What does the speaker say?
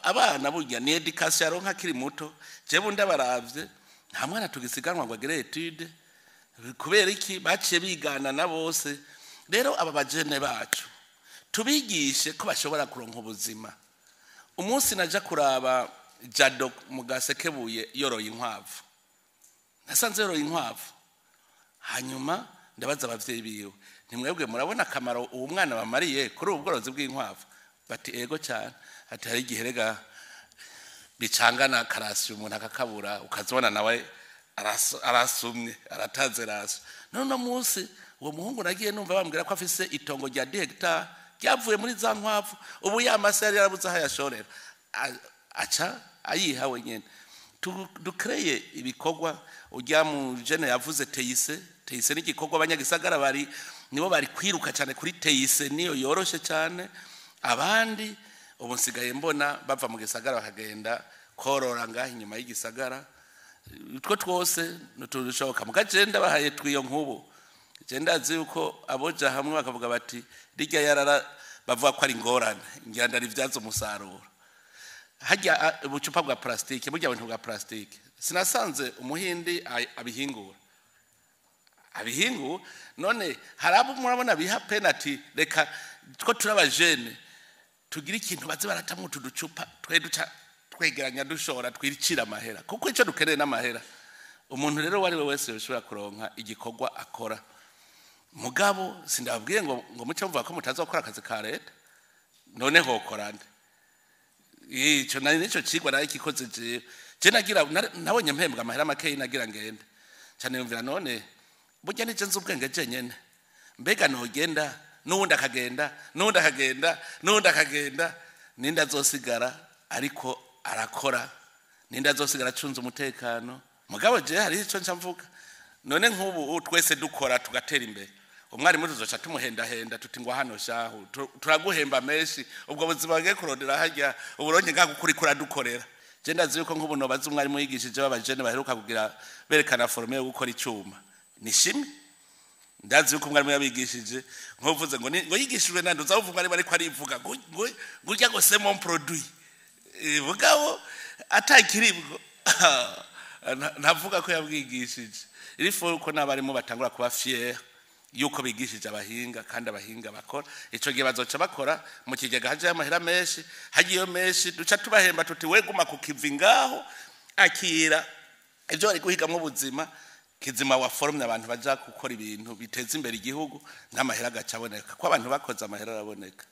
abana burya ni education yaronka kiri muto jewe ndabaravye nta mwana tugisiganwa ngo agere etude kubera iki baciye bigana na bose rero aba bajene bacu tubigishe ko bashobora kuronka ubuzima umunsi naja kuraba Jado mu Gasekebuye yoroye inkwavu nasanze yoroye inkwavu hanyuma ndabaza abavyeyi biwe ntimwebwe murabona akamaro uwo mwana bamariye kuri ubworozi bw'inkwavu bati ego cyane ati hari igiherega bicangana karasi umuntu akakabura ukazibona nawe arasumye arataze raso none munsi uwo muhungu nagiye numva bambwira ko afise itongo rya 10 hectare ryavuye muri za nkwavu ubu yamase yari yarabuze aho yashorera aca ayihawe nyene dukreye ibikorwa ujya mu jene yavuze teise n'igikorwa abanyagisagara bari nibo bari kwiruka cyane kuri teise niyo yoroshe cyane abandi ubu nsigaye mbona bava mu gisagara bakagenda korora ngaho inyuma y'igisagara utwo twose nuturushoboka mugagenda bahaye twiyo nkubu genda azi uko aboja hamwe bakavuga bati rijya yarara bavuga ko ari ingorane ngiranda rivyaza umusaruro hajya ubucupa bwa plastike burya abantu bwa plastike sinasanze umuhindi abihingura none harabo murabona biha penalty reka two turabajene tugira ikintu baze baratamwe tuducupa twegeranya dushora twiricira amahera kuko ico dukeneye n'amahera umuntu rero wari we wese yoshobora kuronka igikorwa akora mugabo sindabwiye ngo muce mvuga ko mutazokora akazi ka leta none hokorande ico nari nico cigwa nayo kikoze je nagira nabonye mpembwa amahera make nagira ngende cyane yumvira none burya nije nzi ubwenge je nyene mbega nogenda nundi akagenda ninda azosigara ariko arakora ninda azosigara acunze umutekano mugabo je hari ico ncamvuga none nk'ubu twese dukora tugatera imbere umwari muri tuzoca tumuhenda tuti ngo hano shahu turaguhemba meshi ubwo buzima bwe kurondera hajya uburonye ngakukuri kuradukorera je ndazi yuko nk'ubu no bazi umwari muyigishije babajene baheruka kugira berekana forme yo gukora icuma nishimwe ndazi yuko umwari yabigishije nkovuze ngo yigishijwe nande uzavuga ari ko arivuga gurya ngo c'est mon produit bugabo atakiribwo ntavuga ko yabwigishije irifo ko nabarimo batangura kuba fier yuko bigishije abahinga kandi abahinga bakora ico gihe bazoca bakora mu kigega haje amahera menshi hagiyo menshi duca tubahemba tuti weguma kukivi ngaho akira ivyo ari guhigamwe ubuzima kizima wa forumye abantu baja gukora ibintu biteza imbere igihugu n'amahera gacaboneka ko abantu bakoze amahera araboneka